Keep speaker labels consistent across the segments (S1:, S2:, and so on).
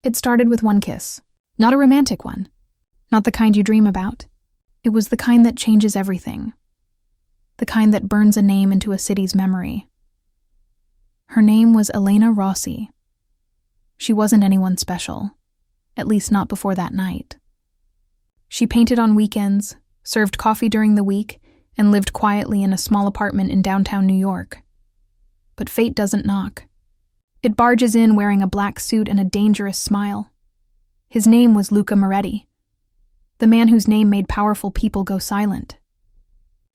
S1: It started with one kiss. Not a romantic one. Not the kind you dream about. It was the kind that changes everything. The kind that burns a name into a city's memory. Her name was Elena Rossi. She wasn't anyone special, at least not before that night. She painted on weekends, served coffee during the week, and lived quietly in a small apartment in downtown New York. But fate doesn't knock. It barges in wearing a black suit and a dangerous smile. His name was Luca Moretti, the man whose name made powerful people go silent.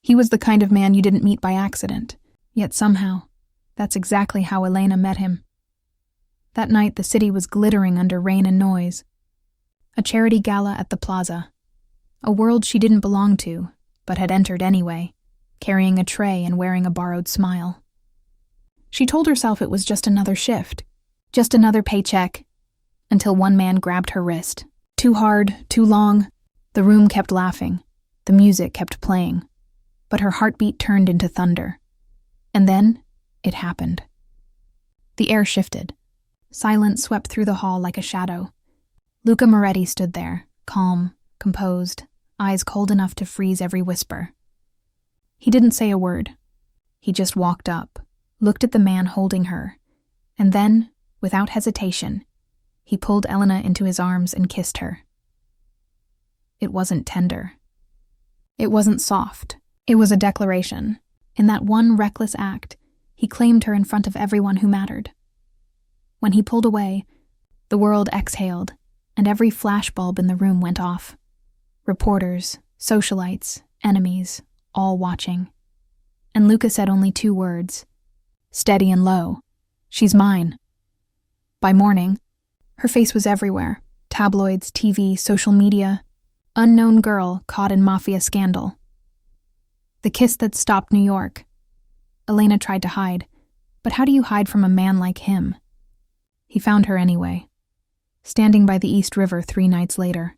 S1: He was the kind of man you didn't meet by accident, yet somehow, that's exactly how Elena met him. That night, the city was glittering under rain and noise. A charity gala at the plaza. A world she didn't belong to, but had entered anyway, carrying a tray and wearing a borrowed smile. She told herself it was just another shift, just another paycheck, until one man grabbed her wrist. Too hard, too long. The room kept laughing. The music kept playing. But her heartbeat turned into thunder. And then, it happened. The air shifted. Silence swept through the hall like a shadow. Luca Moretti stood there, calm, composed, eyes cold enough to freeze every whisper. He didn't say a word. He just walked up, looked at the man holding her, and then, without hesitation, he pulled Elena into his arms and kissed her. It wasn't tender. It wasn't soft. It was a declaration. In that one reckless act, he claimed her in front of everyone who mattered. When he pulled away, the world exhaled, and every flashbulb in the room went off. Reporters, socialites, enemies, all watching. And Luca said only 2 words. Steady and low. She's mine. By morning, her face was everywhere. Tabloids, TV, social media. Unknown girl caught in Mafia scandal. The kiss that stopped New York. Elena tried to hide, but how do you hide from a man like him? He found her anyway, standing by the East River 3 nights later,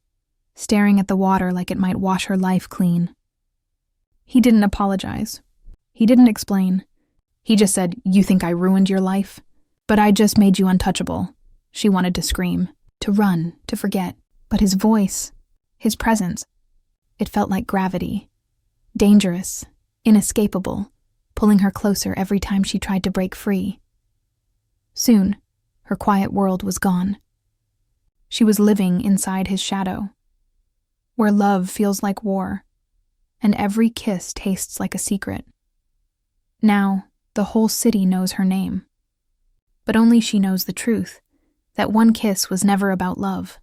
S1: staring at the water like it might wash her life clean. He didn't apologize. He didn't explain. He just said, "You think I ruined your life? But I just made you untouchable." She wanted to scream, to run, to forget. But his voice, his presence, it felt like gravity. Dangerous, inescapable, pulling her closer every time she tried to break free. Soon, her quiet world was gone. She was living inside his shadow, where love feels like war, and every kiss tastes like a secret. Now, the whole city knows her name. But only she knows the truth, that one kiss was never about love.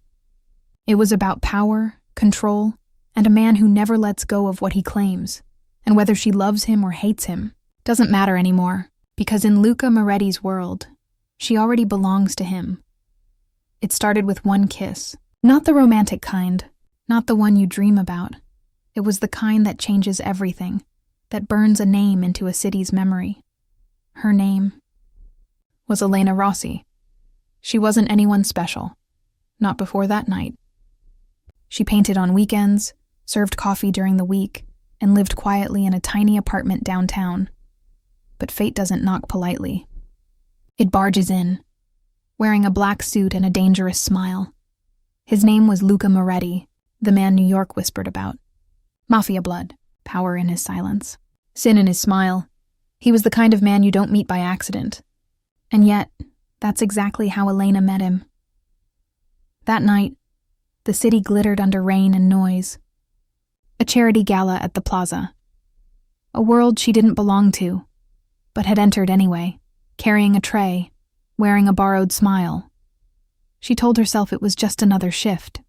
S1: It was about power, control, and a man who never lets go of what he claims. And whether she loves him or hates him doesn't matter anymore, because in Luca Moretti's world, she already belongs to him. It started with one kiss, not the romantic kind, not the one you dream about. It was the kind that changes everything, that burns a name into a city's memory. Her name was Elena Rossi. She wasn't anyone special, not before that night. She painted on weekends, served coffee during the week, and lived quietly in a tiny apartment downtown. But fate doesn't knock politely. It barges in, wearing a black suit and a dangerous smile. His name was Luca Moretti, the man New York whispered about. Mafia blood, power in his silence, sin in his smile. He was the kind of man you don't meet by accident. And yet, that's exactly how Elena met him. That night, the city glittered under rain and noise. A charity gala at the plaza. A world she didn't belong to, but had entered anyway, carrying a tray, wearing a borrowed smile. She told herself it was just another shift.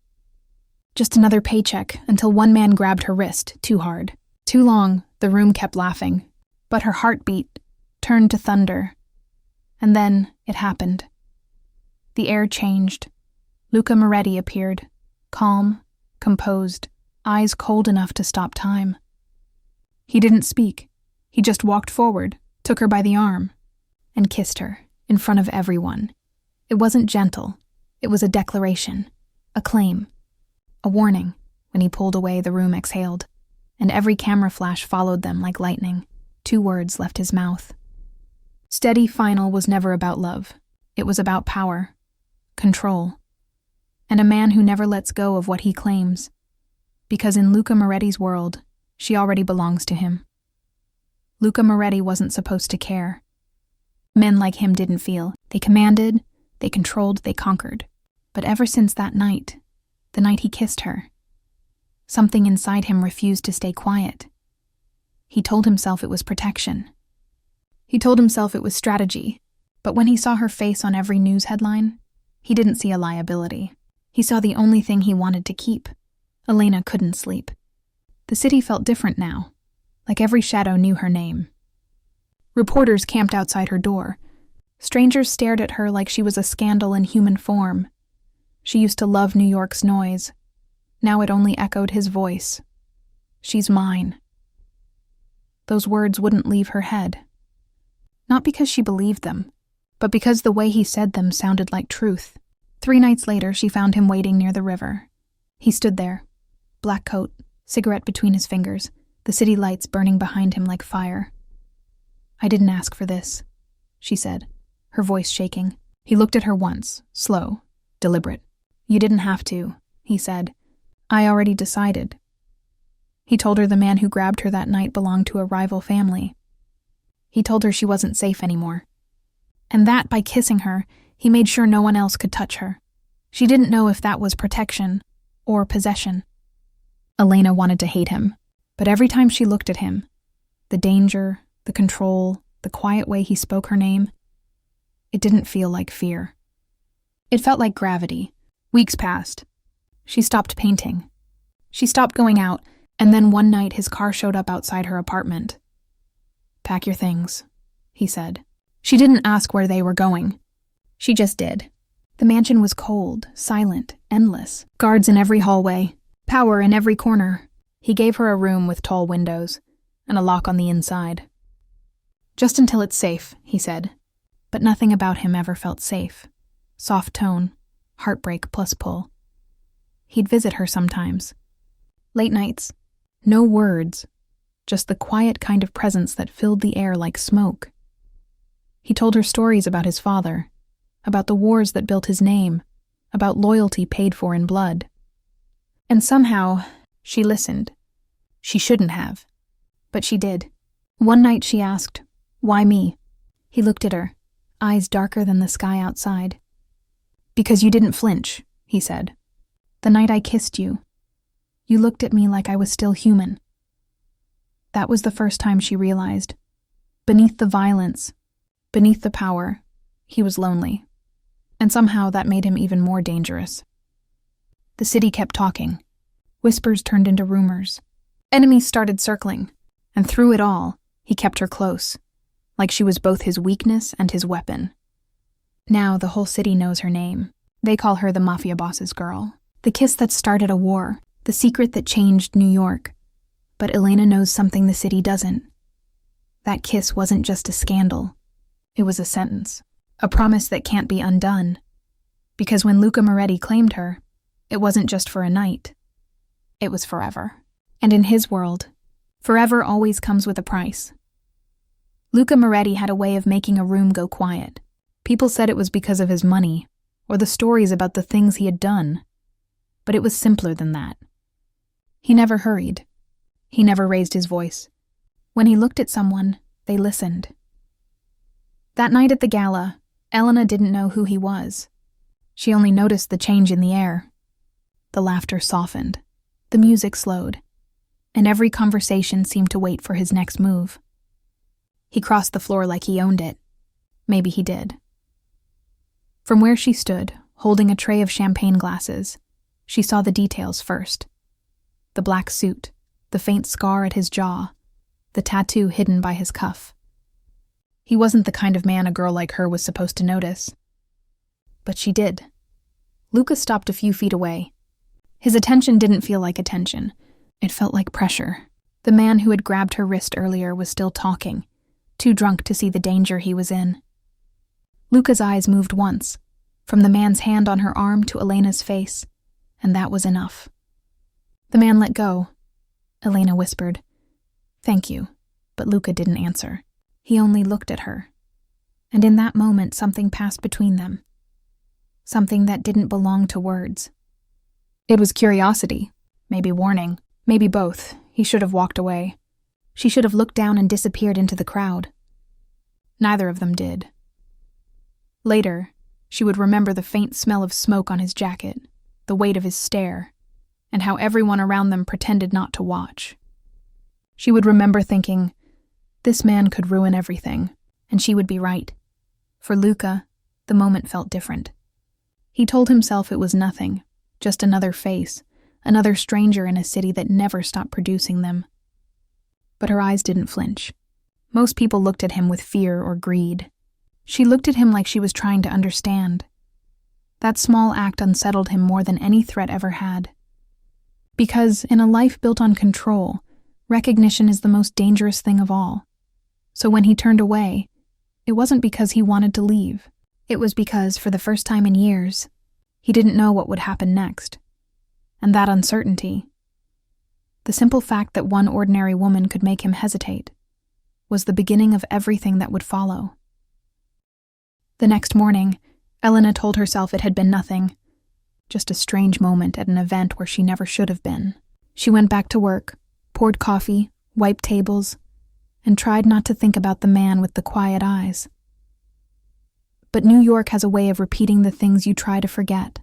S1: Just another paycheck until one man grabbed her wrist too hard. Too long, the room kept laughing, but her heartbeat turned to thunder. And then it happened. The air changed. Luca Moretti appeared, calm, composed, eyes cold enough to stop time. He didn't speak. He just walked forward, took her by the arm, and kissed her in front of everyone. It wasn't gentle. It was a declaration, a claim, a warning. When he pulled away, the room exhaled, and every camera flash followed them like lightning. 2 words left his mouth. Steady Final was never about love. It was about power, control, and a man who never lets go of what he claims. Because in Luca Moretti's world, she already belongs to him. Luca Moretti wasn't supposed to care. Men like him didn't feel. They commanded, they controlled, they conquered. But ever since that night, the night he kissed her, something inside him refused to stay quiet. He told himself it was protection. He told himself it was strategy. But when he saw her face on every news headline, he didn't see a liability. He saw the only thing he wanted to keep. Elena couldn't sleep. The city felt different now, like every shadow knew her name. Reporters camped outside her door. Strangers stared at her like she was a scandal in human form. She used to love New York's noise. Now it only echoed his voice. She's mine. Those words wouldn't leave her head. Not because she believed them, but because the way he said them sounded like truth. 3 nights later, she found him waiting near the river. He stood there, black coat, cigarette between his fingers, the city lights burning behind him like fire. "I didn't ask for this," she said, her voice shaking. He looked at her once, slow, deliberate. "You didn't have to," he said. "I already decided." He told her the man who grabbed her that night belonged to a rival family. He told her she wasn't safe anymore. And that, by kissing her, he made sure no one else could touch her. She didn't know if that was protection or possession. Elena wanted to hate him, but every time she looked at him, the danger, the control, the quiet way he spoke her name, it didn't feel like fear. It felt like gravity. Weeks passed. She stopped painting. She stopped going out, and then one night his car showed up outside her apartment. "Pack your things," he said. She didn't ask where they were going. She just did. The mansion was cold, silent, endless. Guards in every hallway. Power in every corner. He gave her a room with tall windows and a lock on the inside. "Just until it's safe," he said. But nothing about him ever felt safe. Soft tone, heartbreak plus pull. He'd visit her sometimes. Late nights. No words. Just the quiet kind of presence that filled the air like smoke. He told her stories about his father, about the wars that built his name, about loyalty paid for in blood. And somehow, she listened. She shouldn't have, but she did. One night she asked, "Why me?" He looked at her, eyes darker than the sky outside. "Because you didn't flinch," he said. "The night I kissed you, you looked at me like I was still human." That was the first time she realized, beneath the violence, beneath the power, he was lonely. And somehow that made him even more dangerous. The city kept talking. Whispers turned into rumors. Enemies started circling, and through it all, he kept her close, like she was both his weakness and his weapon. Now the whole city knows her name. They call her the Mafia boss's girl. The kiss that started a war, the secret that changed New York. But Elena knows something the city doesn't. That kiss wasn't just a scandal. It was a sentence, a promise that can't be undone. Because when Luca Moretti claimed her, it wasn't just for a night. It was forever. And in his world, forever always comes with a price. Luca Moretti had a way of making a room go quiet. People said it was because of his money, or the stories about the things he had done. But it was simpler than that. He never hurried. He never raised his voice. When he looked at someone, they listened. That night at the gala, Elena didn't know who he was. She only noticed the change in the air. The laughter softened. The music slowed. And every conversation seemed to wait for his next move. He crossed the floor like he owned it. Maybe he did. From where she stood, holding a tray of champagne glasses, she saw the details first. The black suit, the faint scar at his jaw, the tattoo hidden by his cuff. He wasn't the kind of man a girl like her was supposed to notice. But she did. Luca stopped a few feet away. His attention didn't feel like attention. It felt like pressure. The man who had grabbed her wrist earlier was still talking, too drunk to see the danger he was in. Luca's eyes moved once, from the man's hand on her arm to Elena's face, and that was enough. The man let go. Elena whispered, "Thank you," but Luca didn't answer. He only looked at her. And in that moment, something passed between them. Something that didn't belong to words. It was curiosity, maybe warning, maybe both. He should have walked away. She should have looked down and disappeared into the crowd. Neither of them did. Later, she would remember the faint smell of smoke on his jacket, the weight of his stare, and how everyone around them pretended not to watch. She would remember thinking, this man could ruin everything, and she would be right. For Luca, the moment felt different. He told himself it was nothing, just another face, another stranger in a city that never stopped producing them. But her eyes didn't flinch. Most people looked at him with fear or greed. She looked at him like she was trying to understand. That small act unsettled him more than any threat ever had. Because in a life built on control, recognition is the most dangerous thing of all. So when he turned away, it wasn't because he wanted to leave. It was because, for the first time in years, he didn't know what would happen next. And that uncertainty, the simple fact that one ordinary woman could make him hesitate, was the beginning of everything that would follow. The next morning, Elena told herself it had been nothing, just a strange moment at an event where she never should have been. She went back to work, poured coffee, wiped tables, and tried not to think about the man with the quiet eyes. But New York has a way of repeating the things you try to forget.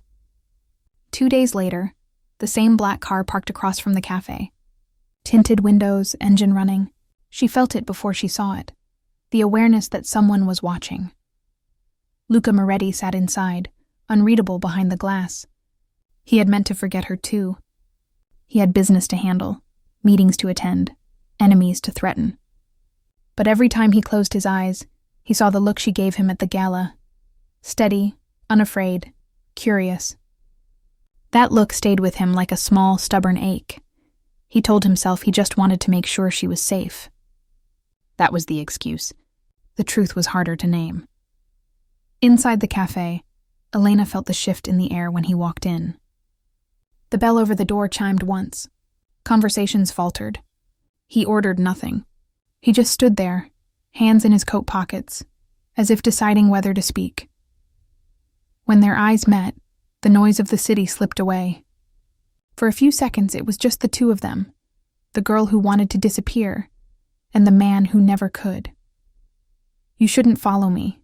S1: 2 days later, the same black car parked across from the cafe. Tinted windows, engine running. She felt it before she saw it, the awareness that someone was watching. Luca Moretti sat inside, unreadable behind the glass. He had meant to forget her too. He had business to handle, meetings to attend, enemies to threaten. But every time he closed his eyes, he saw the look she gave him at the gala. Steady, unafraid, curious. That look stayed with him like a small, stubborn ache. He told himself he just wanted to make sure she was safe. That was the excuse. The truth was harder to name. Inside the cafe, Elena felt the shift in the air when he walked in. The bell over the door chimed once. Conversations faltered. He ordered nothing. He just stood there, hands in his coat pockets, as if deciding whether to speak. When their eyes met, the noise of the city slipped away. For a few seconds it was just the two of them, the girl who wanted to disappear, and the man who never could. "You shouldn't follow me,"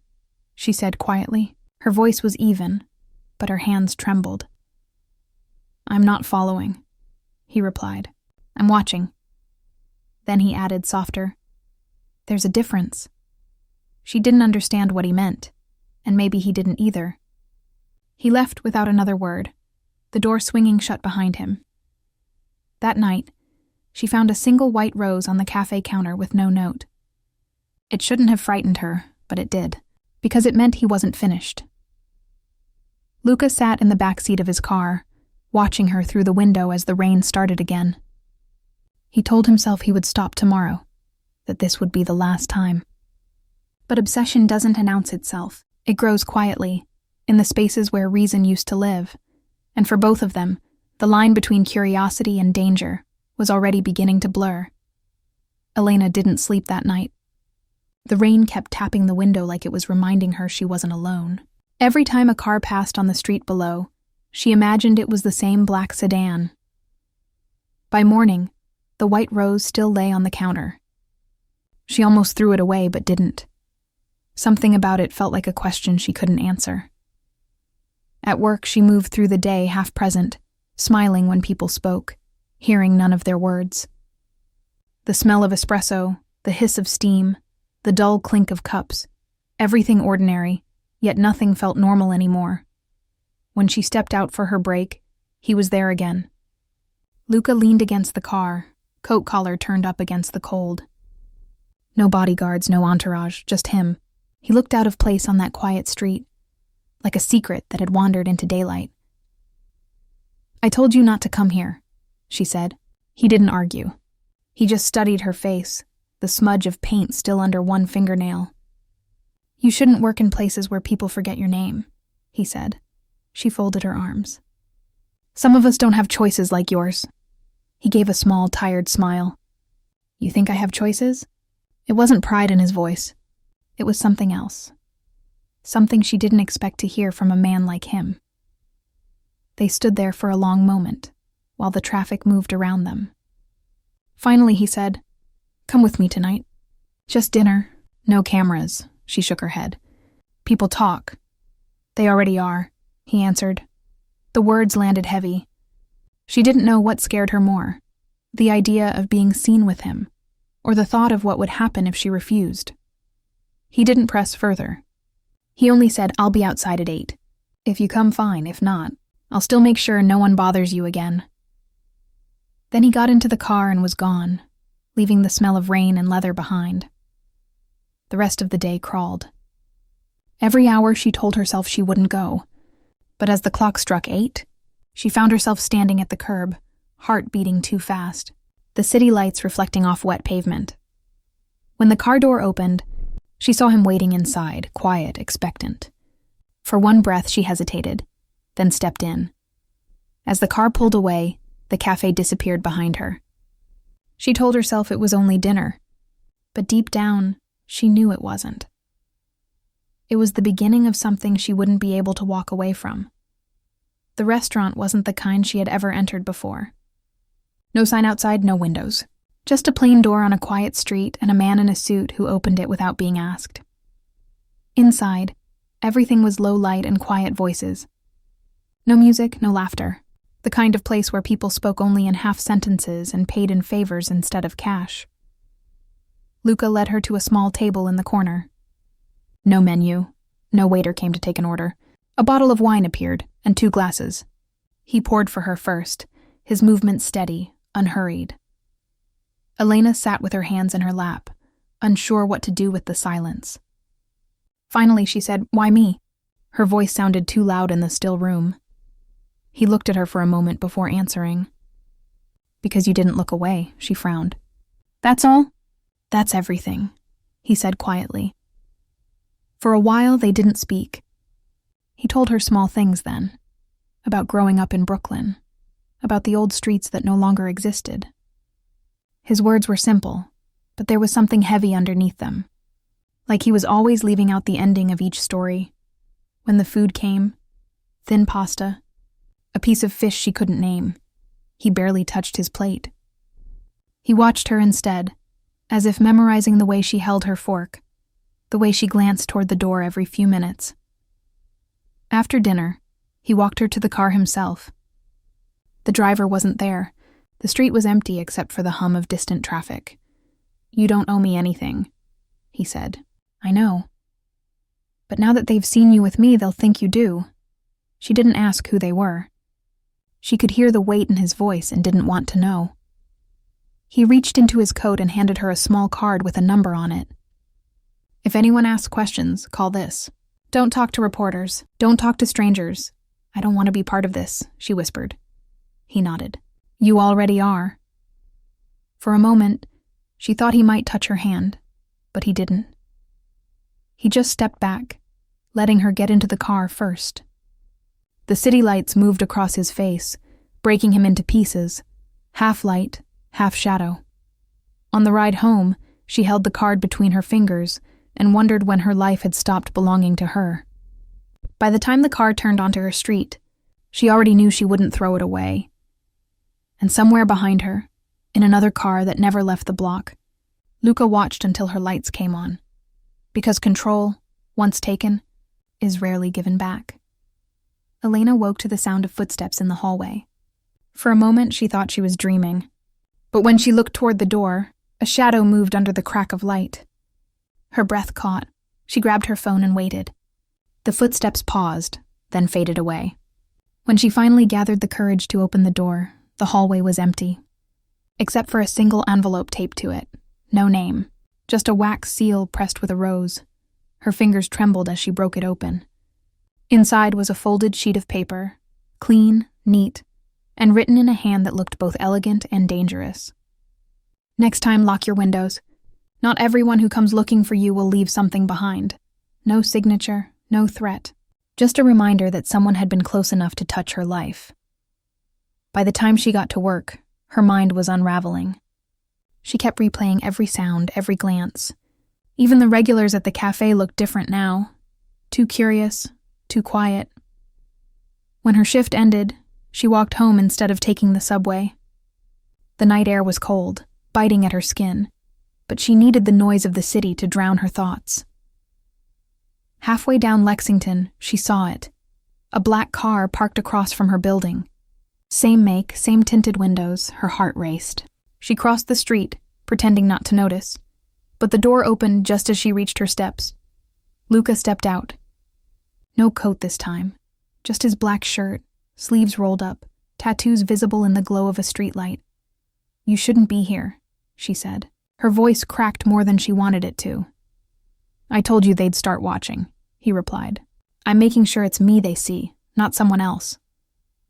S1: she said quietly. Her voice was even, but her hands trembled. "I'm not following," he replied. "I'm watching." Then he added softer, "There's a difference." She didn't understand what he meant, and maybe he didn't either. He left without another word, the door swinging shut behind him. That night, she found a single white rose on the cafe counter with no note. It shouldn't have frightened her, but it did, because it meant he wasn't finished. Luca sat in the back seat of his car, watching her through the window as the rain started again. He told himself he would stop tomorrow, that this would be the last time. But obsession doesn't announce itself. It grows quietly, in the spaces where reason used to live, and for both of them, the line between curiosity and danger was already beginning to blur. Elena didn't sleep that night. The rain kept tapping the window like it was reminding her she wasn't alone. Every time a car passed on the street below, she imagined it was the same black sedan. By morning, the white rose still lay on the counter. She almost threw it away but didn't. Something about it felt like a question she couldn't answer. At work, she moved through the day half present, smiling when people spoke, hearing none of their words. The smell of espresso, the hiss of steam, the dull clink of cups, everything ordinary, yet nothing felt normal anymore. When she stepped out for her break, he was there again. Luca leaned against the car, coat collar turned up against the cold. No bodyguards, no entourage, just him. He looked out of place on that quiet street, like a secret that had wandered into daylight. "I told you not to come here," she said. He didn't argue. He just studied her face, the smudge of paint still under one fingernail. "You shouldn't work in places where people forget your name," he said. She folded her arms. "Some of us don't have choices like yours." He gave a small, tired smile. "You think I have choices?" It wasn't pride in his voice. It was something else. Something she didn't expect to hear from a man like him. They stood there for a long moment, while the traffic moved around them. Finally, he said, "Come with me tonight. Just dinner, no cameras." She shook her head. "People talk." "They already are," he answered. The words landed heavy. She didn't know what scared her more, the idea of being seen with him, or the thought of what would happen if she refused. He didn't press further. He only said, "I'll be outside at 8. If you come, fine. If not, I'll still make sure no one bothers you again." Then he got into the car and was gone, leaving the smell of rain and leather behind. The rest of the day crawled. Every hour she told herself she wouldn't go, but as the clock struck 8, she found herself standing at the curb, heart beating too fast, the city lights reflecting off wet pavement. When the car door opened, she saw him waiting inside, quiet, expectant. For one breath she hesitated, then stepped in. As the car pulled away, the cafe disappeared behind her. She told herself it was only dinner, but deep down, she knew it wasn't. It was the beginning of something she wouldn't be able to walk away from. The restaurant wasn't the kind she had ever entered before. No sign outside, no windows. Just a plain door on a quiet street and a man in a suit who opened it without being asked. Inside, everything was low light and quiet voices. No music, no laughter. The kind of place where people spoke only in half sentences and paid in favors instead of cash. Luca led her to a small table in the corner. No menu. No waiter came to take an order. A bottle of wine appeared, and 2 glasses. He poured for her first, his movements steady, unhurried. Elena sat with her hands in her lap, unsure what to do with the silence. Finally, she said, "Why me?" Her voice sounded too loud in the still room. He looked at her for a moment before answering. "Because you didn't look away," she frowned. "That's all?" "That's everything," he said quietly. For a while, they didn't speak. He told her small things then, about growing up in Brooklyn, about the old streets that no longer existed. His words were simple, but there was something heavy underneath them, like he was always leaving out the ending of each story. When the food came, thin pasta, a piece of fish she couldn't name, he barely touched his plate. He watched her instead, as if memorizing the way she held her fork, the way she glanced toward the door every few minutes. After dinner, he walked her to the car himself. The driver wasn't there. The street was empty except for the hum of distant traffic. "You don't owe me anything," he said. "I know. But now that they've seen you with me, they'll think you do." She didn't ask who they were. She could hear the weight in his voice and didn't want to know. He reached into his coat and handed her a small card with a number on it. "If anyone asks questions, call this. Don't talk to reporters. Don't talk to strangers. I don't want to be part of this," she whispered. He nodded. "You already are." For a moment, she thought he might touch her hand, but he didn't. He just stepped back, letting her get into the car first. The city lights moved across his face, breaking him into pieces, half light, half shadow. On the ride home, she held the card between her fingers and wondered when her life had stopped belonging to her. By the time the car turned onto her street, she already knew she wouldn't throw it away. And somewhere behind her, in another car that never left the block, Luca watched until her lights came on. Because control, once taken, is rarely given back. Elena woke to the sound of footsteps in the hallway. For a moment, she thought she was dreaming. But when she looked toward the door, a shadow moved under the crack of light. Her breath caught. She grabbed her phone and waited. The footsteps paused, then faded away. When she finally gathered the courage to open the door, the hallway was empty. Except for a single envelope taped to it. No name. Just a wax seal pressed with a rose. Her fingers trembled as she broke it open. Inside was a folded sheet of paper, clean, neat, and written in a hand that looked both elegant and dangerous. "Next time, lock your windows. Not everyone who comes looking for you will leave something behind. No signature, no threat. Just a reminder that someone had been close enough to touch her life." By the time she got to work, her mind was unraveling. She kept replaying every sound, every glance. Even the regulars at the cafe looked different now. Too curious, too quiet. When her shift ended, She walked home instead of taking the subway. The night air was cold, biting at her skin, but she needed the noise of the city to drown her thoughts. Halfway down Lexington, she saw it. A black car parked across from her building. Same make, same tinted windows, her heart raced. She crossed the street, pretending not to notice, but the door opened just as she reached her steps. Luca stepped out. No coat this time, just his black shirt, sleeves rolled up, tattoos visible in the glow of a streetlight. "You shouldn't be here," she said. Her voice cracked more than she wanted it to. "I told you they'd start watching," he replied. "I'm making sure it's me they see, not someone else."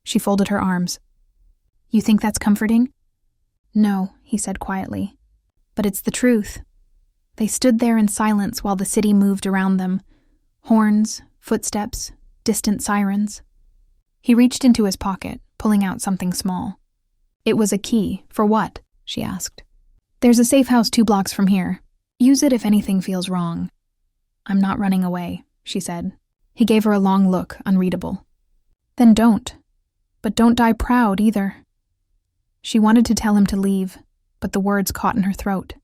S1: She folded her arms. "You think that's comforting?" "No," he said quietly. "But it's the truth." They stood there in silence while the city moved around them. Horns, footsteps, distant sirens. He reached into his pocket, pulling out something small. "It was a key. For what?" she asked. "There's a safe house 2 blocks from here. Use it if anything feels wrong." "I'm not running away," she said. He gave her a long look, unreadable. "Then don't. But don't die proud, either." She wanted to tell him to leave, but the words caught in her throat.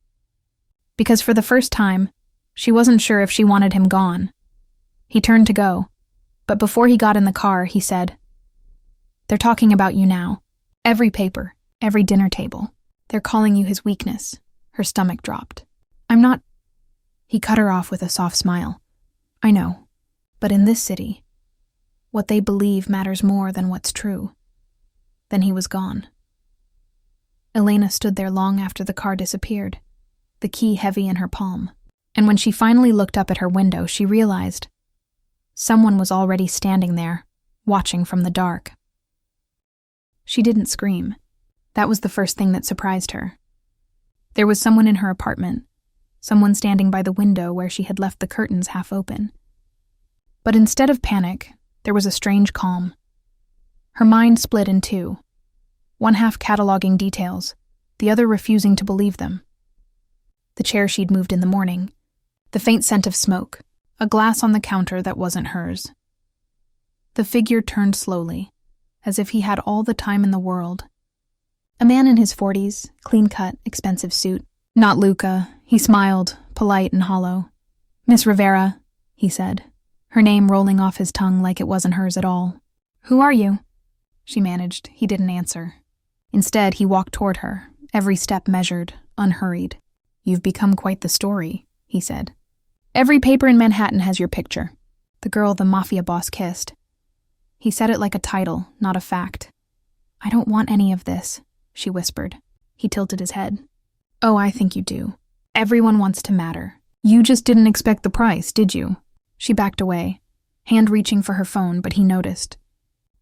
S1: Because for the first time, she wasn't sure if she wanted him gone. He turned to go, but before he got in the car, he said, "They're talking about you now. Every paper, every dinner table. They're calling you his weakness." Her stomach dropped. "I'm not—" He cut her off with a soft smile. "I know, but in this city, what they believe matters more than what's true." Then he was gone. Elena stood there long after the car disappeared, the key heavy in her palm. And when she finally looked up at her window, she realized someone was already standing there, watching from the dark. She didn't scream. That was the first thing that surprised her. There was someone in her apartment, someone standing by the window where she had left the curtains half open. But instead of panic, there was a strange calm. Her mind split in two, one half cataloging details, the other refusing to believe them. The chair she'd moved in the morning, the faint scent of smoke, a glass on the counter that wasn't hers. The figure turned slowly, as if he had all the time in the world. A man in his 40s, clean-cut, expensive suit. Not Luca. He smiled, polite and hollow. "Miss Rivera," he said, her name rolling off his tongue like it wasn't hers at all. "Who are you?" She managed. He didn't answer. Instead, he walked toward her, every step measured, unhurried. "You've become quite the story," he said. "Every paper in Manhattan has your picture. The girl the Mafia boss kissed." He said it like a title, not a fact. "I don't want any of this," she whispered. He tilted his head. "Oh, I think you do. Everyone wants to matter. You just didn't expect the price, did you?" She backed away, hand reaching for her phone, but he noticed.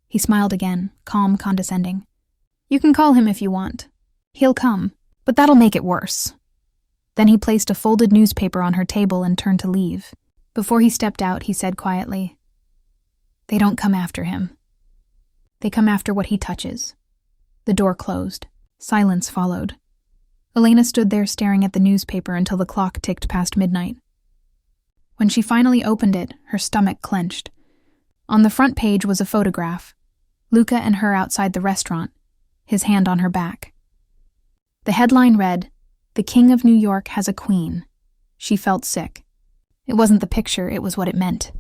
S1: He smiled again, calm, condescending. "You can call him if you want. He'll come, but that'll make it worse." Then he placed a folded newspaper on her table and turned to leave. Before he stepped out, he said quietly, "They don't come after him. They come after what he touches." The door closed. Silence followed. Elena stood there staring at the newspaper until the clock ticked past midnight. When she finally opened it, her stomach clenched. On the front page was a photograph. Luca and her outside the restaurant, his hand on her back. The headline read, "The King of New York has a queen." She felt sick. It wasn't the picture, it was what it meant.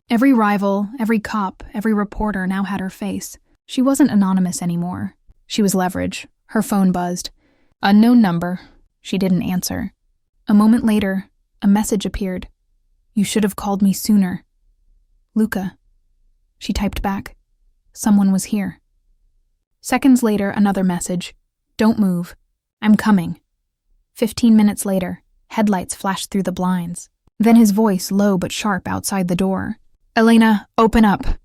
S1: Every rival, every cop, every reporter now had her face. She wasn't anonymous anymore. She was leverage. Her phone buzzed. Unknown number. She didn't answer. A moment later, a message appeared. "You should have called me sooner." "Luca." She typed back. Someone was here. Seconds later, another message. "Don't move. I'm coming." 15 minutes later, headlights flashed through the blinds. Then his voice, low but sharp, outside the door. "Elena, open up."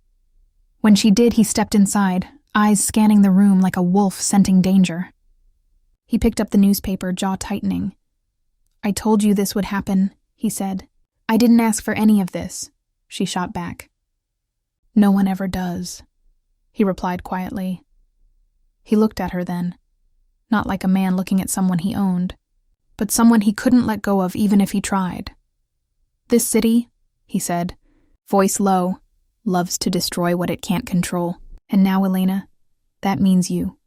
S1: When she did, he stepped inside, eyes scanning the room like a wolf scenting danger. He picked up the newspaper, jaw tightening. "I told you this would happen," he said. "I didn't ask for any of this," she shot back. "No one ever does," he replied quietly. He looked at her then, not like a man looking at someone he owned, but someone he couldn't let go of even if he tried. "This city," he said, voice low, "loves to destroy what it can't control. And now, Elena, that means you.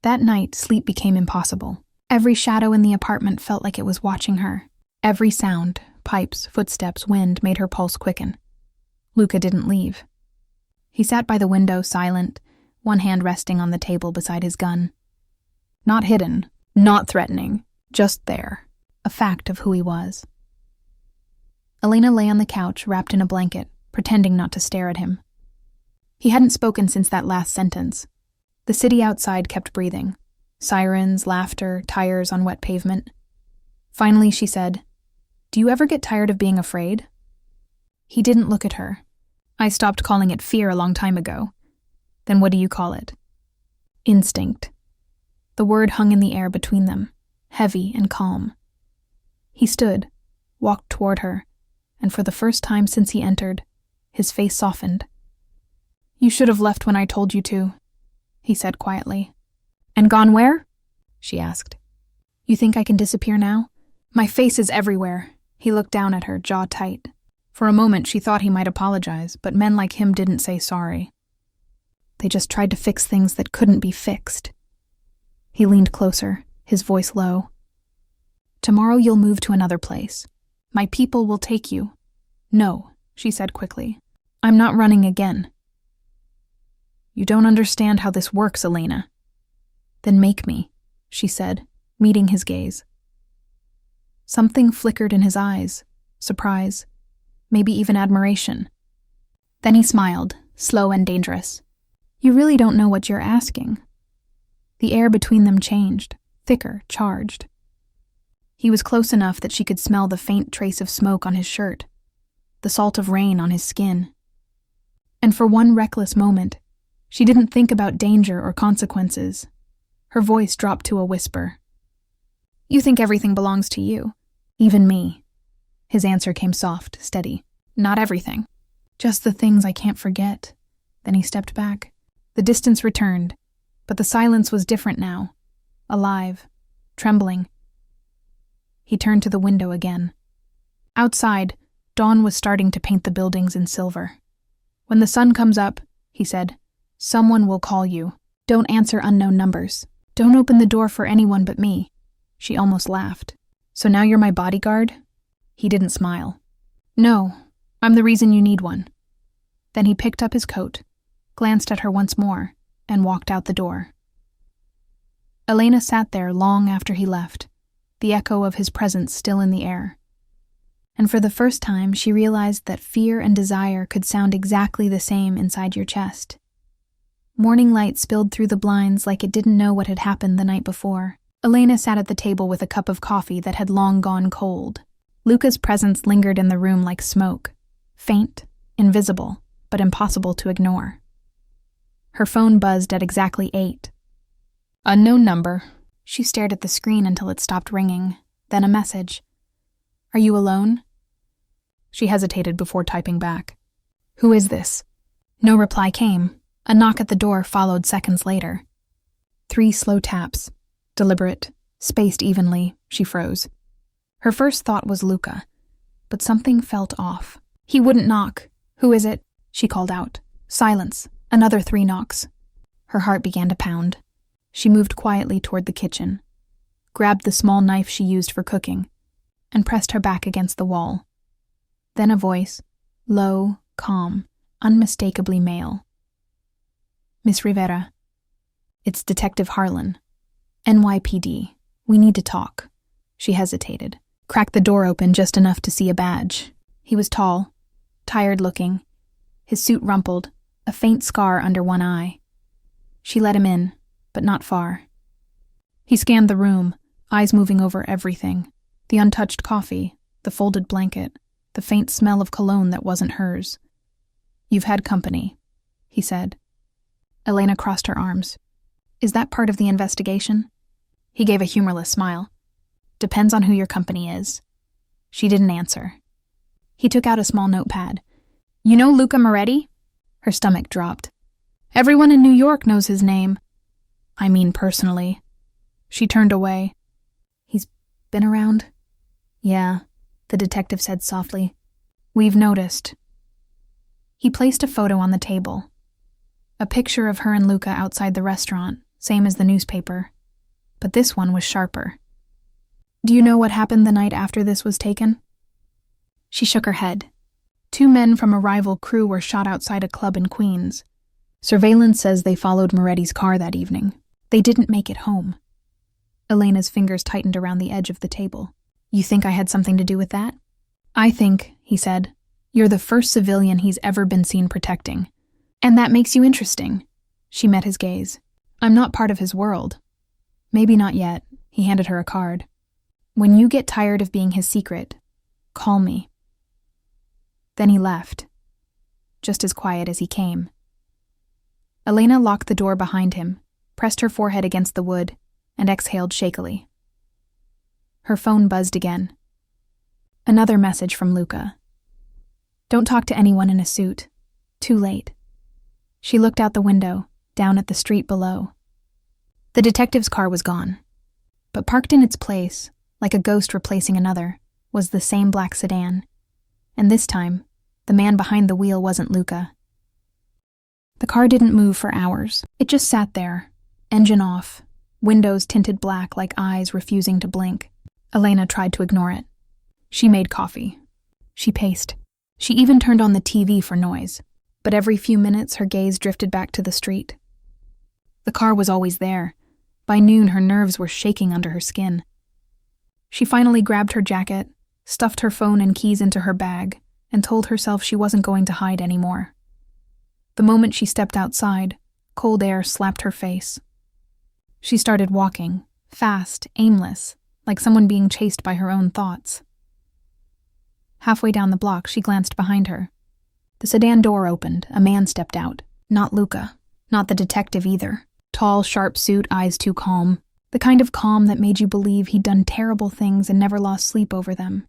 S1: That night, sleep became impossible. Every shadow in the apartment felt like it was watching her. Every sound, pipes, footsteps, wind, made her pulse quicken. Luca didn't leave. He sat by the window, silent, one hand resting on the table beside his gun. Not hidden, not threatening, just there, a fact of who he was. Elena lay on the couch, wrapped in a blanket, pretending not to stare at him. He hadn't spoken since that last sentence. The city outside kept breathing. Sirens, laughter, tires on wet pavement. Finally, she said, "Do you ever get tired of being afraid?" He didn't look at her. "I stopped calling it fear a long time ago." "Then what do you call it?" "Instinct." The word hung in the air between them, heavy and calm. He stood, walked toward her, and for the first time since he entered, his face softened. "You should have left when I told you to," he said quietly. "And gone where?" she asked. "You think I can disappear now? My face is everywhere." He looked down at her, jaw tight. For a moment she thought he might apologize, but men like him didn't say sorry. They just tried to fix things that couldn't be fixed. He leaned closer, his voice low. "Tomorrow you'll move to another place. My people will take you." "No," she said quickly. "I'm not running again." "You don't understand how this works, Elena." "Then make me," she said, meeting his gaze. Something flickered in his eyes, surprise, maybe even admiration. Then he smiled, slow and dangerous. "You really don't know what you're asking." The air between them changed, thicker, charged. He was close enough that she could smell the faint trace of smoke on his shirt, the salt of rain on his skin. And for one reckless moment, she didn't think about danger or consequences. Her voice dropped to a whisper. "You think everything belongs to you, even me." His answer came soft, steady. "Not everything. Just the things I can't forget." Then he stepped back. The distance returned, but the silence was different now, alive, trembling. He turned to the window again. Outside, dawn was starting to paint the buildings in silver. "When the sun comes up," he said, "someone will call you. Don't answer unknown numbers. Don't open the door for anyone but me." She almost laughed. "So now you're my bodyguard?" He didn't smile. "No, I'm the reason you need one." Then he picked up his coat, glanced at her once more, and walked out the door. Elena sat there long after he left, the echo of his presence still in the air. And for the first time, she realized that fear and desire could sound exactly the same inside your chest. Morning light spilled through the blinds like it didn't know what had happened the night before. Elena sat at the table with a cup of coffee that had long gone cold. Luca's presence lingered in the room like smoke, faint, invisible, but impossible to ignore. Her phone buzzed at exactly 8. "Unknown number." She stared at the screen until it stopped ringing, then a message. "Are you alone?" She hesitated before typing back. "Who is this?" No reply came. A knock at the door followed seconds later. 3 slow taps, deliberate, spaced evenly. She froze. Her first thought was Luca, but something felt off. "He wouldn't knock." "Who is it?" she called out. Silence. Another 3 knocks. Her heart began to pound. She moved quietly toward the kitchen, grabbed the small knife she used for cooking, and pressed her back against the wall. Then a voice, low, calm, unmistakably male. "Miss Rivera, it's Detective Harlan. NYPD. We need to talk." She hesitated, cracked the door open just enough to see a badge. He was tall, tired-looking, his suit rumpled, a faint scar under one eye. She let him in, but not far. He scanned the room, eyes moving over everything. The untouched coffee, the folded blanket, the faint smell of cologne that wasn't hers. "You've had company," he said. Elena crossed her arms. "Is that part of the investigation?" He gave a humorless smile. "Depends on who your company is." She didn't answer. He took out a small notepad. "You know Luca Moretti?" Her stomach dropped. "Everyone in New York knows his name." "I mean personally." She turned away. "He's been around?" "Yeah," the detective said softly. "We've noticed." He placed a photo on the table. A picture of her and Luca outside the restaurant, same as the newspaper. But this one was sharper. Do you know what happened the night after this was taken? She shook her head. 2 men from a rival crew were shot outside a club in Queens. Surveillance says they followed Moretti's car that evening. They didn't make it home. Elena's fingers tightened around the edge of the table. You think I had something to do with that? I think, he said, you're the first civilian he's ever been seen protecting. And that makes you interesting. She met his gaze. I'm not part of his world. Maybe not yet. He handed her a card. When you get tired of being his secret, call me. Then he left, just as quiet as he came. Elena locked the door behind him, pressed her forehead against the wood, and exhaled shakily. Her phone buzzed again. Another message from Luca. Don't talk to anyone in a suit. Too late. She looked out the window, down at the street below. The detective's car was gone, but parked in its place, like a ghost replacing another, was the same black sedan. And this time, the man behind the wheel wasn't Luca. The car didn't move for hours. It just sat there, engine off, windows tinted black like eyes refusing to blink. Elena tried to ignore it. She made coffee. She paced. She even turned on the TV for noise, but every few minutes her gaze drifted back to the street. The car was always there. By noon, her nerves were shaking under her skin. She finally grabbed her jacket, stuffed her phone and keys into her bag, and told herself she wasn't going to hide anymore. The moment she stepped outside, cold air slapped her face. She started walking, fast, aimless, like someone being chased by her own thoughts. Halfway down the block, she glanced behind her. The sedan door opened, a man stepped out. Not Luca, not the detective either. Tall, sharp suit, eyes too calm. The kind of calm that made you believe he'd done terrible things and never lost sleep over them.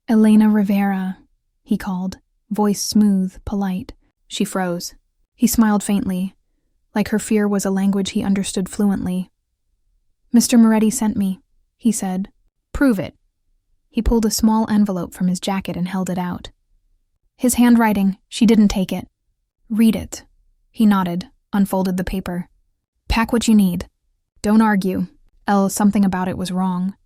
S1: Elena Rivera, he called, voice smooth, polite. She froze. He smiled faintly, like her fear was a language he understood fluently. Mr. Moretti sent me, he said. Prove it. He pulled a small envelope from his jacket and held it out. His handwriting, she didn't take it. Read it. He nodded, unfolded the paper. Pack what you need. Don't argue. Something about it was wrong.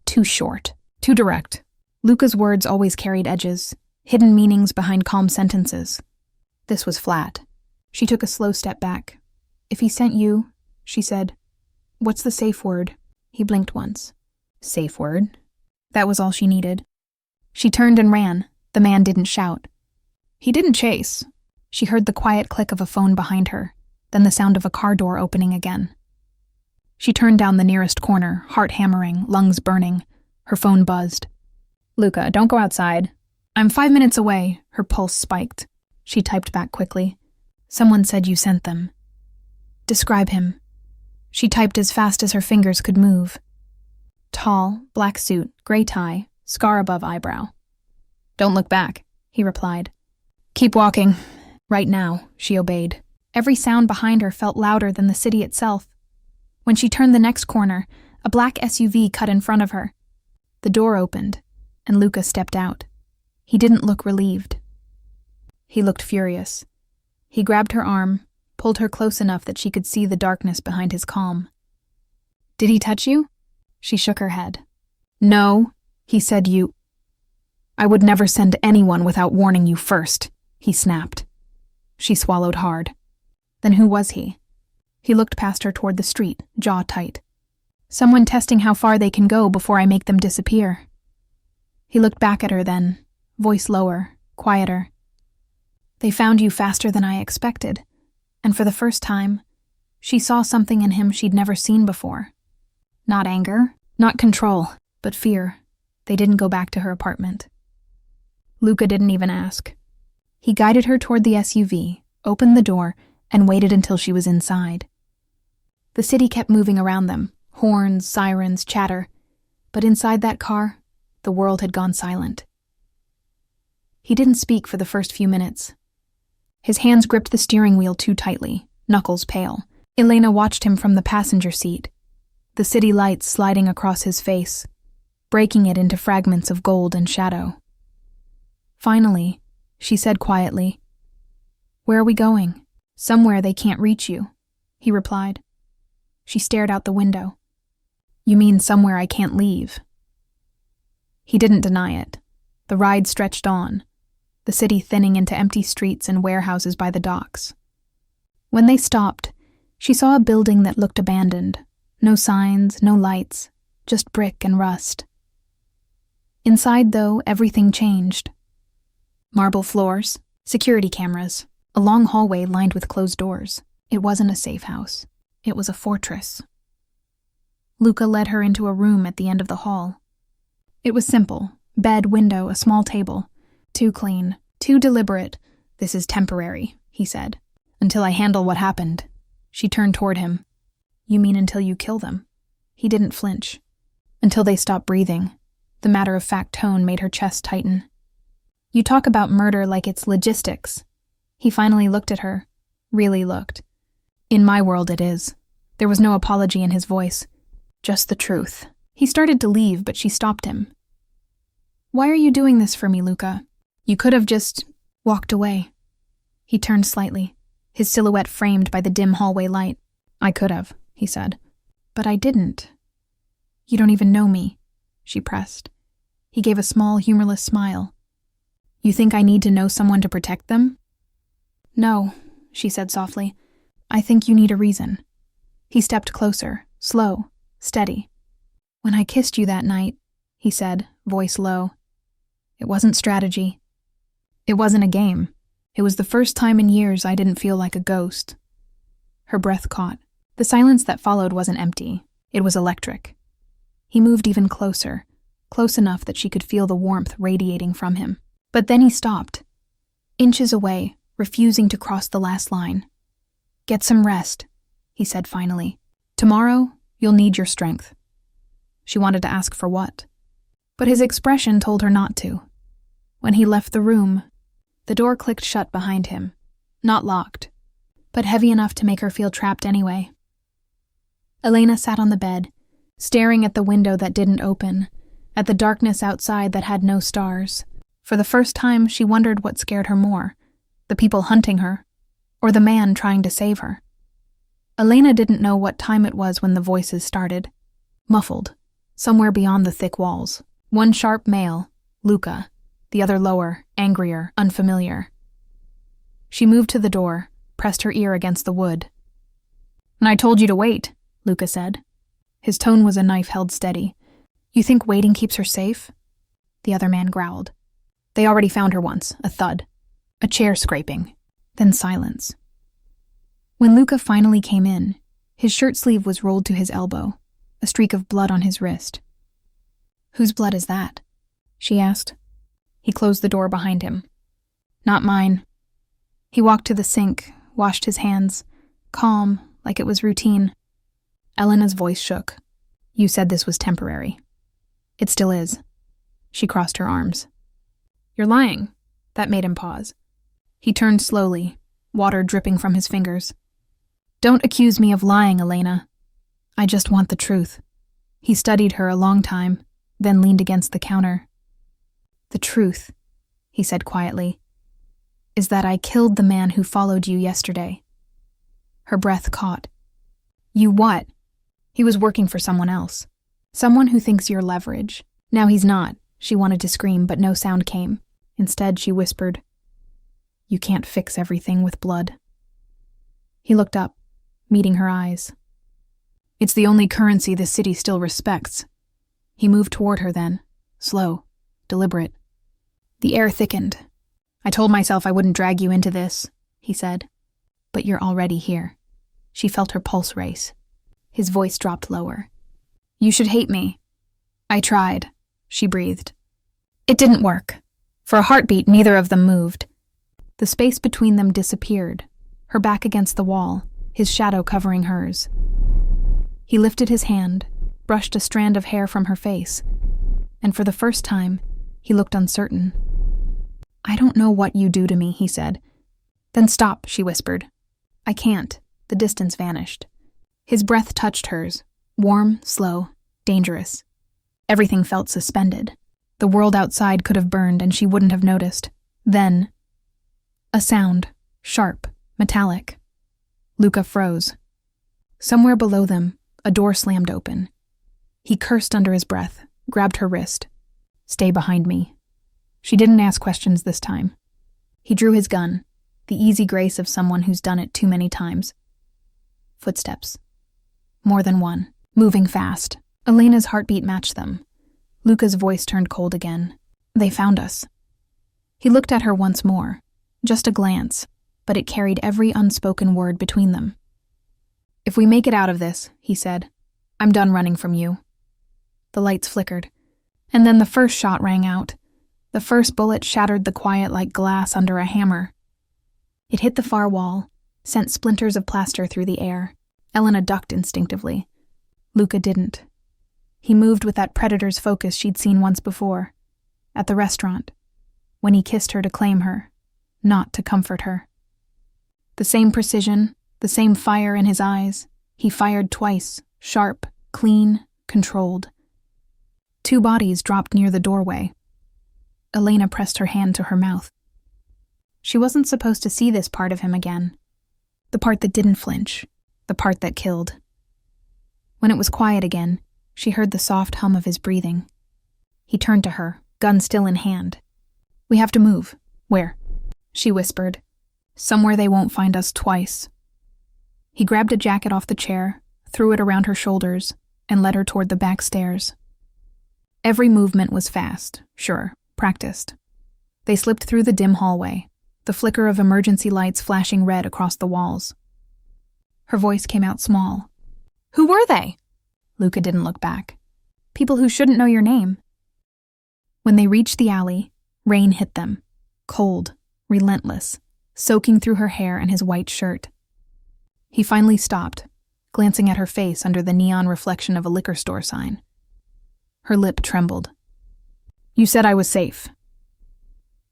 S1: Too short. Too direct. Luca's words always carried edges, hidden meanings behind calm sentences. This was flat. She took a slow step back. If he sent you, she said. What's the safe word? He blinked once. Safe word? That was all she needed. She turned and ran. The man didn't shout. He didn't chase. She heard the quiet click of a phone behind her, then the sound of a car door opening again. She turned down the nearest corner, heart hammering, lungs burning. Her phone buzzed. Luca, don't go outside. I'm 5 minutes away. Her pulse spiked. She typed back quickly. Someone said you sent them. Describe him. She typed as fast as her fingers could move. Tall, black suit, gray tie, scar above eyebrow. Don't look back, he replied. Keep walking. Right now, she obeyed. Every sound behind her felt louder than the city itself. When she turned the next corner, a black SUV cut in front of her. The door opened, and Luca stepped out. He didn't look relieved. He looked furious. He grabbed her arm, pulled her close enough that she could see the darkness behind his calm. Did he touch you? She shook her head. No, he said. I would never send anyone without warning you first, he snapped. She swallowed hard. Then who was he? He looked past her toward the street, jaw tight. Someone testing how far they can go before I make them disappear. He looked back at her then, voice lower, quieter. They found you faster than I expected, and for the first time, she saw something in him she'd never seen before. Not anger, not control, but fear. They didn't go back to her apartment. Luca didn't even ask. He guided her toward the SUV, opened the door, and waited until she was inside. The city kept moving around them, horns, sirens, chatter, but inside that car, the world had gone silent. He didn't speak for the first few minutes. His hands gripped the steering wheel too tightly, knuckles pale. Elena watched him from the passenger seat, the city lights sliding across his face, breaking it into fragments of gold and shadow. Finally, she said quietly, Where are we going? Somewhere they can't reach you, he replied. She stared out the window. You mean somewhere I can't leave? He didn't deny it. The ride stretched on, the city thinning into empty streets and warehouses by the docks. When they stopped, she saw a building that looked abandoned. No signs, no lights, just brick and rust. Inside, though, everything changed. Marble floors, security cameras, a long hallway lined with closed doors. It wasn't a safe house. It was a fortress. Luca led her into a room at the end of the hall. It was simple. Bed, window, a small table. Too clean, too deliberate. This is temporary, he said. Until I handle what happened. She turned toward him. You mean until you kill them? He didn't flinch. Until they stop breathing. The matter-of-fact tone made her chest tighten. You talk about murder like it's logistics. He finally looked at her. Really looked. In my world it is. There was no apology in his voice. Just the truth. He started to leave, but she stopped him. Why are you doing this for me, Luca? You could have just walked away. He turned slightly, his silhouette framed by the dim hallway light. I could have, he said. But I didn't. You don't even know me, she pressed. He gave a small, humorless smile. You think I need to know someone to protect them? No, she said softly. I think you need a reason. He stepped closer, slow, steady. When I kissed you that night, he said, voice low. It wasn't strategy. It wasn't a game. It was the first time in years I didn't feel like a ghost. Her breath caught. The silence that followed wasn't empty. It was electric. He moved even closer, close enough that she could feel the warmth radiating from him. But then he stopped. Inches away, refusing to cross the last line. Get some rest, he said finally. Tomorrow, you'll need your strength. She wanted to ask for what? But his expression told her not to. When he left the room, the door clicked shut behind him. Not locked, but heavy enough to make her feel trapped anyway. Elena sat on the bed, staring at the window that didn't open, at the darkness outside that had no stars. For the first time, she wondered what scared her more, the people hunting her, or the man trying to save her. Elena didn't know what time it was when the voices started. Muffled, somewhere beyond the thick walls. One sharp male, Luca, the other lower, angrier, unfamiliar. She moved to the door, pressed her ear against the wood. And I told you to wait, Luca said. His tone was a knife held steady. You think waiting keeps her safe? The other man growled. They already found her once, a thud. A chair scraping. Then silence. When Luca finally came in, his shirt sleeve was rolled to his elbow, a streak of blood on his wrist. Whose blood is that? She asked. He closed the door behind him. Not mine. He walked to the sink, washed his hands, calm, like it was routine. Elena's voice shook. You said this was temporary. It still is. She crossed her arms. You're lying. That made him pause. He turned slowly, water dripping from his fingers. Don't accuse me of lying, Elena. I just want the truth. He studied her a long time, then leaned against the counter. The truth, he said quietly, is that I killed the man who followed you yesterday. Her breath caught. You what? He was working for someone else. Someone who thinks you're leverage. Now he's not. She wanted to scream, but no sound came. Instead, she whispered, You can't fix everything with blood. He looked up, meeting her eyes. It's the only currency the city still respects. He moved toward her then, slow, deliberate. The air thickened. I told myself I wouldn't drag you into this, he said. But you're already here. She felt her pulse race. His voice dropped lower. You should hate me. I tried, she breathed. It didn't work. For a heartbeat, neither of them moved. The space between them disappeared, her back against the wall, his shadow covering hers. He lifted his hand, brushed a strand of hair from her face, and for the first time, he looked uncertain. I don't know what you do to me, he said. Then stop, she whispered. I can't. The distance vanished. His breath touched hers, warm, slow, dangerous. Everything felt suspended. The world outside could have burned and she wouldn't have noticed. Then, a sound, sharp, metallic, Luca froze. Somewhere below them, a door slammed open. He cursed under his breath, grabbed her wrist. "Stay behind me." She didn't ask questions this time. He drew his gun, the easy grace of someone who's done it too many times. Footsteps. More than one, moving fast. Elena's heartbeat matched them. Luca's voice turned cold again. "They found us." He looked at her once more. Just a glance, but it carried every unspoken word between them. "If we make it out of this," he said, "I'm done running from you." The lights flickered, and then the first shot rang out. The first bullet shattered the quiet like glass under a hammer. It hit the far wall, sent splinters of plaster through the air. Elena ducked instinctively. Luca didn't. He moved with that predator's focus she'd seen once before, at the restaurant, when he kissed her to claim her, not to comfort her. The same precision, the same fire in his eyes. He fired twice, sharp, clean, controlled. 2 bodies dropped near the doorway. Elena pressed her hand to her mouth. She wasn't supposed to see this part of him again. The part that didn't flinch, the part that killed. When it was quiet again, she heard the soft hum of his breathing. He turned to her, gun still in hand. "We have to move." "Where?" she whispered. "Somewhere they won't find us twice." He grabbed a jacket off the chair, threw it around her shoulders, and led her toward the back stairs. Every movement was fast, sure, practiced. They slipped through the dim hallway, the flicker of emergency lights flashing red across the walls. Her voice came out small. "Who were they?" Luca didn't look back. "People who shouldn't know your name." When they reached the alley, rain hit them, cold, relentless, soaking through her hair and his white shirt. He finally stopped, glancing at her face under the neon reflection of a liquor store sign. Her lip trembled. "You said I was safe."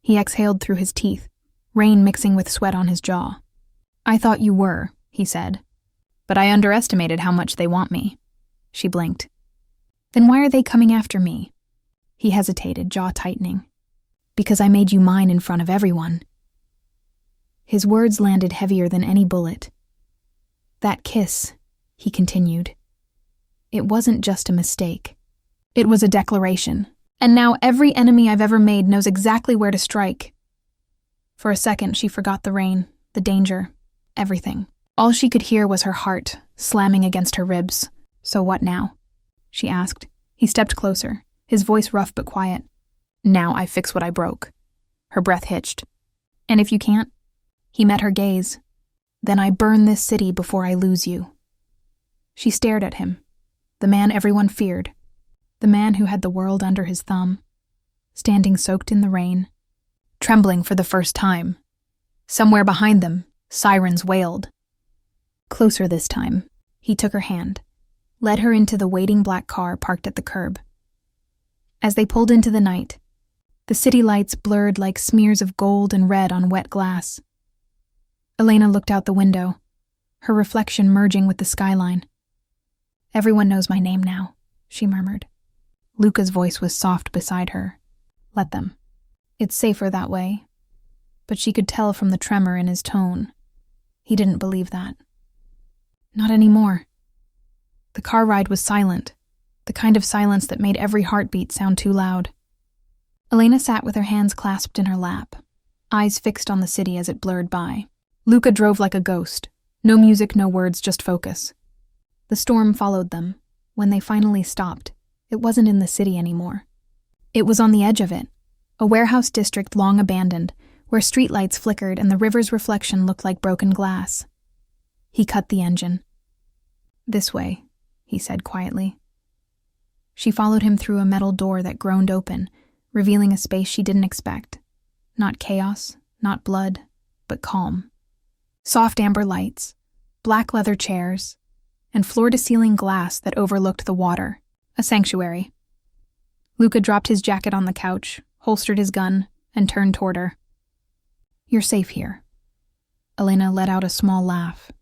S1: He exhaled through his teeth, rain mixing with sweat on his jaw. "I thought you were," he said. "But I underestimated how much they want me." She blinked. "Then why are they coming after me?" He hesitated, jaw tightening. "Because I made you mine in front of everyone." His words landed heavier than any bullet. "That kiss," he continued. "It wasn't just a mistake. It was a declaration. And now every enemy I've ever made knows exactly where to strike." For a second, she forgot the rain, the danger, everything. All she could hear was her heart slamming against her ribs. "So what now?" she asked. He stepped closer, his voice rough but quiet. "Now I fix what I broke." Her breath hitched. "And if you can't?" He met her gaze. "Then I burn this city before I lose you." She stared at him, the man everyone feared, the man who had the world under his thumb, standing soaked in the rain, trembling for the first time. Somewhere behind them, sirens wailed. Closer this time, he took her hand, led her into the waiting black car parked at the curb. As they pulled into the night, the city lights blurred like smears of gold and red on wet glass. Elena looked out the window, her reflection merging with the skyline. "Everyone knows my name now," she murmured. Luca's voice was soft beside her. "Let them. It's safer that way." But she could tell from the tremor in his tone. He didn't believe that. Not anymore. The car ride was silent, the kind of silence that made every heartbeat sound too loud. Elena sat with her hands clasped in her lap, eyes fixed on the city as it blurred by. Luca drove like a ghost. No music, no words, just focus. The storm followed them. When they finally stopped, it wasn't in the city anymore. It was on the edge of it, a warehouse district long abandoned, where streetlights flickered and the river's reflection looked like broken glass. He cut the engine. "This way," he said quietly. She followed him through a metal door that groaned open, revealing a space she didn't expect. Not chaos, not blood, but calm. Soft amber lights, black leather chairs, and floor-to-ceiling glass that overlooked the water. A sanctuary. Luca dropped his jacket on the couch, holstered his gun, and turned toward her. "You're safe here." Elena let out a small laugh,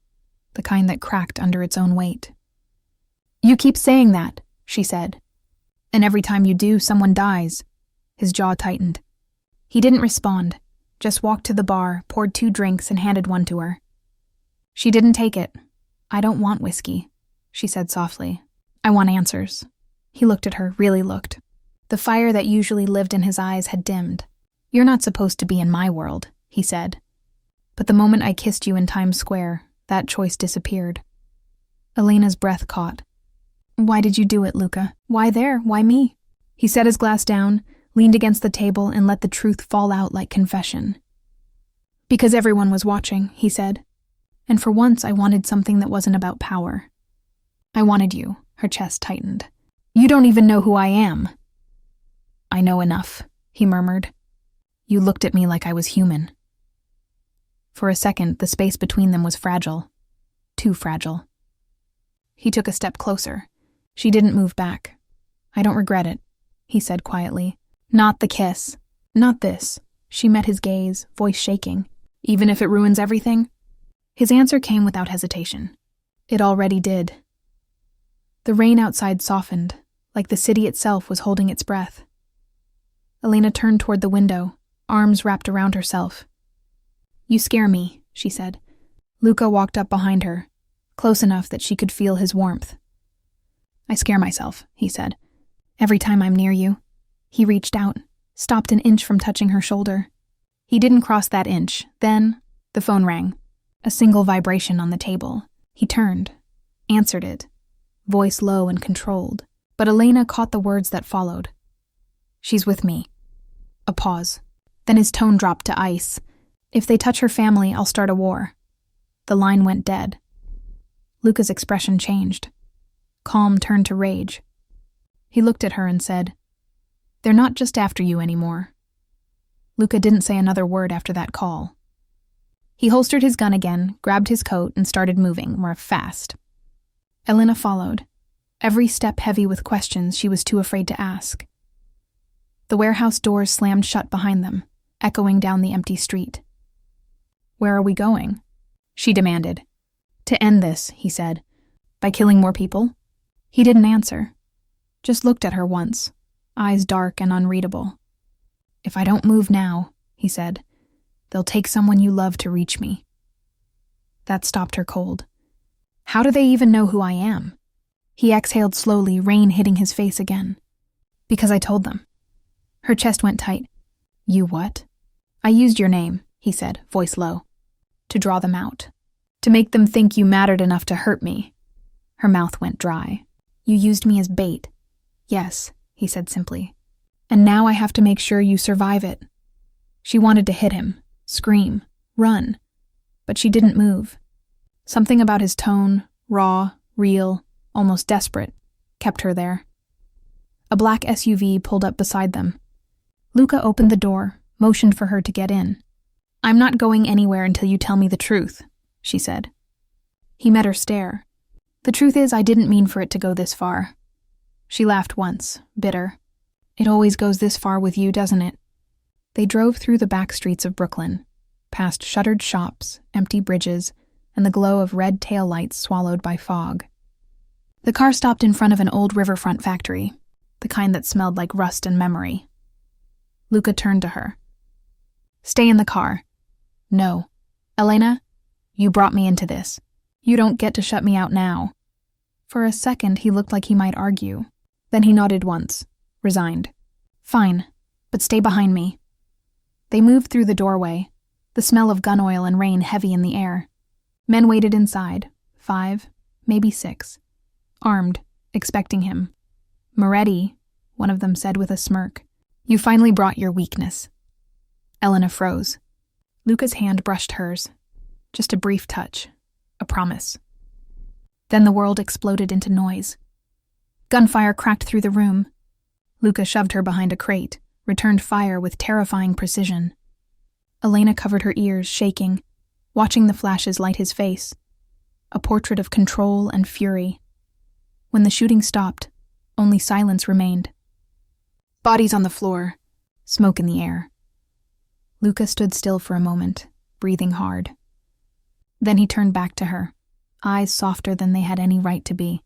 S1: the kind that cracked under its own weight. "You keep saying that," she said. "And every time you do, someone dies." His jaw tightened. He didn't respond, just walked to the bar, poured 2 drinks, and handed one to her. She didn't take it. I don't want whiskey, she said softly. I want answers. He looked at her, really looked. The fire that usually lived in his eyes had dimmed. You're not supposed to be in my world, he said. But the moment I kissed you in Times Square, that choice disappeared. Elena's breath caught. Why did you do it, Luca? Why there? Why me? He set his glass down, leaned against the table, and let the truth fall out like confession. Because everyone was watching, he said. And for once I wanted something that wasn't about power. I wanted you, her chest tightened. You don't even know who I am. I know enough, he murmured. You looked at me like I was human. For a second, the space between them was fragile. Too fragile. He took a step closer. She didn't move back. I don't regret it, he said quietly. Not the kiss. Not this. She met his gaze, voice shaking. Even if it ruins everything? His answer came without hesitation. It already did. The rain outside softened, like the city itself was holding its breath. Elena turned toward the window, arms wrapped around herself. You scare me, she said. Luca walked up behind her, close enough that she could feel his warmth. I scare myself, he said. Every time I'm near you. He reached out, stopped an inch from touching her shoulder. He didn't cross that inch. Then, the phone rang. A single vibration on the table. He turned, answered it, voice low and controlled. But Elena caught the words that followed. She's with me. A pause. Then his tone dropped to ice. If they touch her family, I'll start a war. The line went dead. Luca's expression changed. Calm turned to rage. He looked at her and said, They're not just after you anymore. Luca didn't say another word after that call. He holstered his gun again, grabbed his coat, and started moving, more fast. Elena followed, every step heavy with questions she was too afraid to ask. The warehouse doors slammed shut behind them, echoing down the empty street. Where are we going? She demanded. To end this, he said. By killing more people? He didn't answer. Just looked at her once, eyes dark and unreadable. If I don't move now, he said, they'll take someone you love to reach me. That stopped her cold. How do they even know who I am? He exhaled slowly, rain hitting his face again. Because I told them. Her chest went tight. You what? I used your name, he said, voice low. To draw them out. To make them think you mattered enough to hurt me. Her mouth went dry. You used me as bait. Yes, he said simply. And now I have to make sure you survive it. She wanted to hit him, scream, run. But she didn't move. Something about his tone, raw, real, almost desperate, kept her there. A black SUV pulled up beside them. Luca opened the door, motioned for her to get in. I'm not going anywhere until you tell me the truth, she said. He met her stare. The truth is, I didn't mean for it to go this far. She laughed once, bitter. It always goes this far with you, doesn't it? They drove through the back streets of Brooklyn, past shuttered shops, empty bridges, and the glow of red taillights swallowed by fog. The car stopped in front of an old riverfront factory, the kind that smelled like rust and memory. Luca turned to her. Stay in the car. No. Elena, you brought me into this. You don't get to shut me out now. For a second, he looked like he might argue. Then he nodded once, resigned. Fine, but stay behind me. They moved through the doorway, the smell of gun oil and rain heavy in the air. Men waited inside, 5, maybe 6, armed, expecting him. Moretti, one of them said with a smirk, you finally brought your weakness. Elena froze. Luca's hand brushed hers. Just a brief touch, a promise. Then the world exploded into noise. Gunfire cracked through the room. Luca shoved her behind a crate, returned fire with terrifying precision. Elena covered her ears, shaking, watching the flashes light his face, a portrait of control and fury. When the shooting stopped, only silence remained. Bodies on the floor, smoke in the air. Luca stood still for a moment, breathing hard. Then he turned back to her, eyes softer than they had any right to be.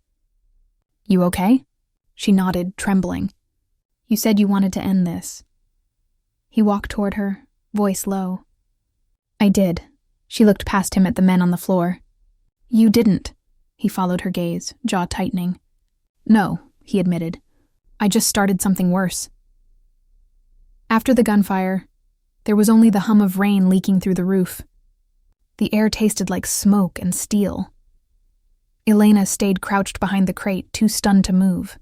S1: You okay? She nodded, trembling. You said you wanted to end this. He walked toward her, voice low. I did. She looked past him at the men on the floor. You didn't. He followed her gaze, jaw tightening. No, he admitted. I just started something worse. After the gunfire, there was only the hum of rain leaking through the roof. The air tasted like smoke and steel. Elena stayed crouched behind the crate, too stunned to move.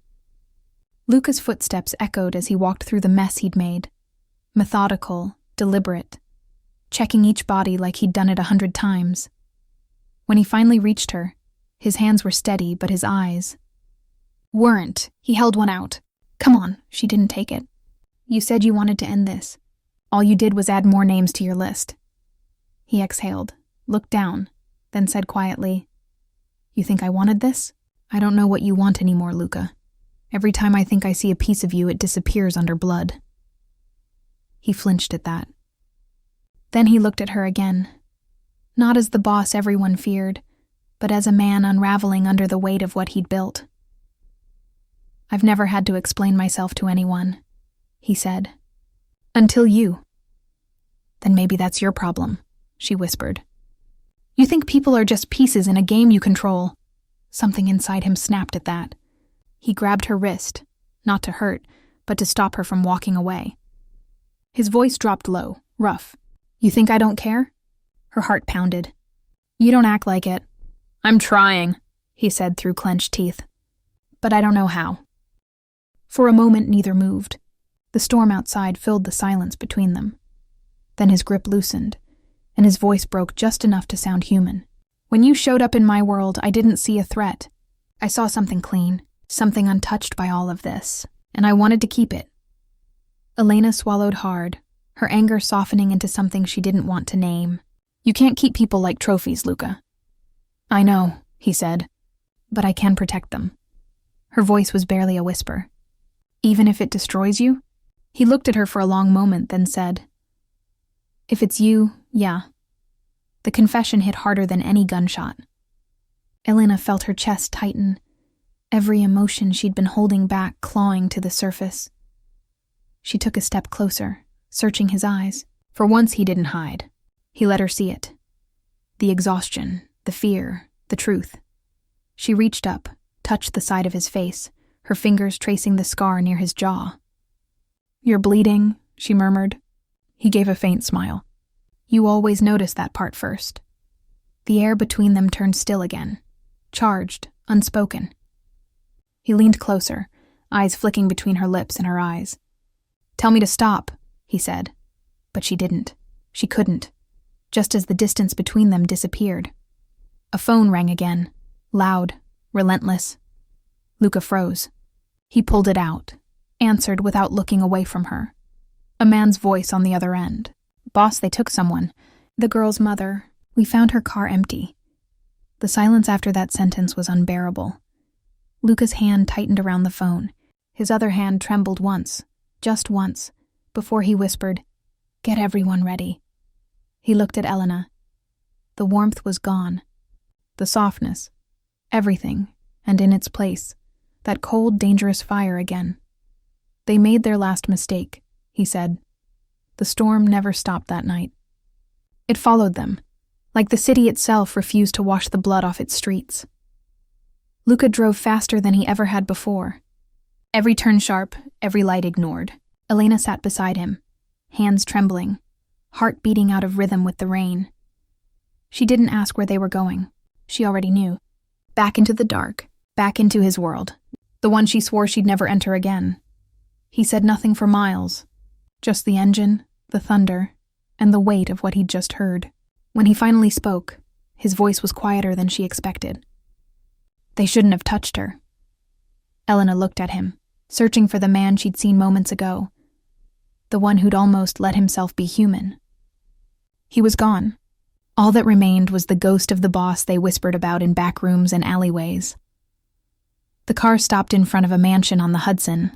S1: Luca's footsteps echoed as he walked through the mess he'd made. Methodical, deliberate, checking each body like he'd done it 100 times. When he finally reached her, his hands were steady, but his eyes weren't. He held one out. Come on, she didn't take it. You said you wanted to end this. All you did was add more names to your list. He exhaled, looked down, then said quietly, You think I wanted this? I don't know what you want anymore, Luca. Every time I think I see a piece of you, it disappears under blood. He flinched at that. Then he looked at her again, not as the boss everyone feared, but as a man unraveling under the weight of what he'd built. I've never had to explain myself to anyone, he said. Until you. Then maybe that's your problem, she whispered. You think people are just pieces in a game you control. Something inside him snapped at that. He grabbed her wrist, not to hurt, but to stop her from walking away. His voice dropped low, rough. You think I don't care? Her heart pounded. You don't act like it. I'm trying, he said through clenched teeth. But I don't know how. For a moment, neither moved. The storm outside filled the silence between them. Then his grip loosened, and his voice broke just enough to sound human. When you showed up in my world, I didn't see a threat. I saw something clean, something untouched by all of this, and I wanted to keep it. Elena swallowed hard, her anger softening into something she didn't want to name. You can't keep people like trophies, Luca. I know, he said, but I can protect them. Her voice was barely a whisper. Even if it destroys you? He looked at her for a long moment, then said, If it's you, yeah. The confession hit harder than any gunshot. Elena felt her chest tighten, every emotion she'd been holding back clawing to the surface. She took a step closer, searching his eyes. For once he didn't hide. He let her see it. The exhaustion, the fear, the truth. She reached up, touched the side of his face, her fingers tracing the scar near his jaw. You're bleeding, she murmured. He gave a faint smile. You always notice that part first. The air between them turned still again, charged, unspoken. He leaned closer, eyes flicking between her lips and her eyes. Tell me to stop, he said. But she didn't. She couldn't. Just as the distance between them disappeared. A phone rang again, loud, relentless. Luca froze. He pulled it out, answered without looking away from her. A man's voice on the other end. Boss, they took someone. The girl's mother. We found her car empty. The silence after that sentence was unbearable. Luca's hand tightened around the phone. His other hand trembled once, just once, before he whispered, Get everyone ready. He looked at Elena. The warmth was gone. The softness. Everything, and in its place, that cold, dangerous fire again. They made their last mistake, he said. The storm never stopped that night. It followed them, like the city itself refused to wash the blood off its streets. Luca drove faster than he ever had before. Every turn sharp, every light ignored. Elena sat beside him, hands trembling, heart beating out of rhythm with the rain. She didn't ask where they were going. She already knew. Back into the dark, back into his world, the one she swore she'd never enter again. He said nothing for miles, just the engine, the thunder, and the weight of what he'd just heard. When he finally spoke, his voice was quieter than she expected. They shouldn't have touched her. Elena looked at him, searching for the man she'd seen moments ago, the one who'd almost let himself be human. He was gone. All that remained was the ghost of the boss they whispered about in back rooms and alleyways. The car stopped in front of a mansion on the Hudson.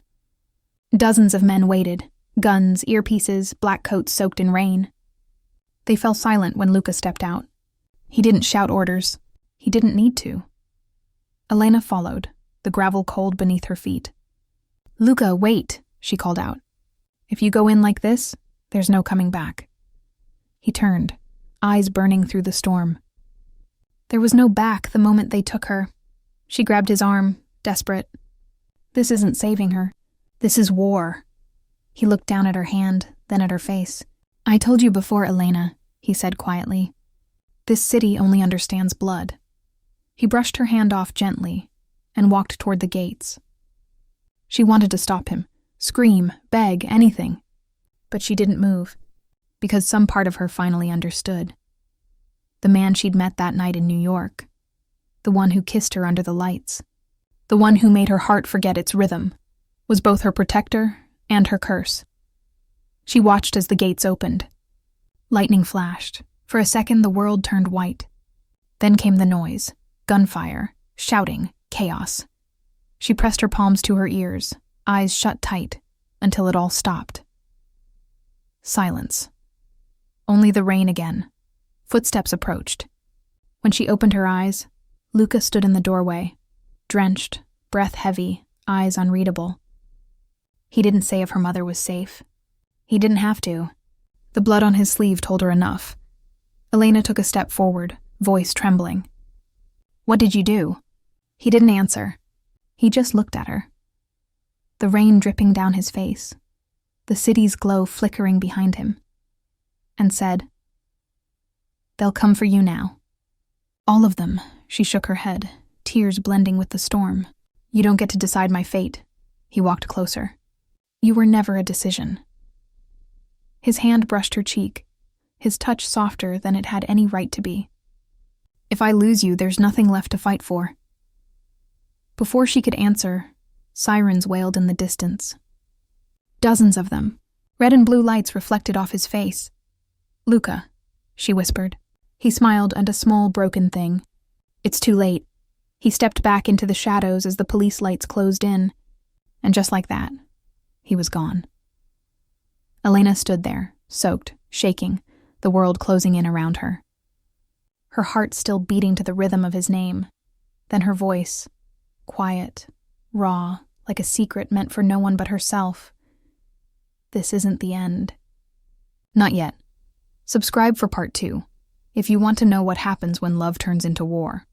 S1: Dozens of men waited, guns, earpieces, black coats soaked in rain. They fell silent when Luca stepped out. He didn't shout orders. He didn't need to. Elena followed, the gravel cold beneath her feet. Luca, wait, she called out. If you go in like this, there's no coming back. He turned, eyes burning through the storm. There was no back the moment they took her. She grabbed his arm, desperate. This isn't saving her. This is war. He looked down at her hand, then at her face. I told you before, Elena, he said quietly. This city only understands blood. He brushed her hand off gently and walked toward the gates. She wanted to stop him, scream, beg, anything. But she didn't move, because some part of her finally understood. The man she'd met that night in New York, the one who kissed her under the lights, the one who made her heart forget its rhythm, was both her protector and her curse. She watched as the gates opened. Lightning flashed. For a second, the world turned white. Then came the noise, gunfire, shouting, chaos. She pressed her palms to her ears, eyes shut tight, until it all stopped. Silence. Only the rain again. Footsteps approached. When she opened her eyes, Luca stood in the doorway, drenched, breath heavy, eyes unreadable. He didn't say if her mother was safe. He didn't have to. The blood on his sleeve told her enough. Elena took a step forward, voice trembling. What did you do? He didn't answer. He just looked at her. The rain dripping down his face, the city's glow flickering behind him, and said, They'll come for you now. All of them, she shook her head, tears blending with the storm. You don't get to decide my fate. He walked closer. You were never a decision. His hand brushed her cheek, his touch softer than it had any right to be. If I lose you, there's nothing left to fight for. Before she could answer, sirens wailed in the distance. Dozens of them, red and blue lights reflected off his face. Luca, she whispered. He smiled, and a small broken thing. It's too late. He stepped back into the shadows as the police lights closed in, and just like that, he was gone. Elena stood there, soaked, shaking, the world closing in around her. Her heart still beating to the rhythm of his name. Then her voice, quiet, raw, like a secret meant for no one but herself. This isn't the end. Not yet. Subscribe for part 2, if you want to know what happens when love turns into war.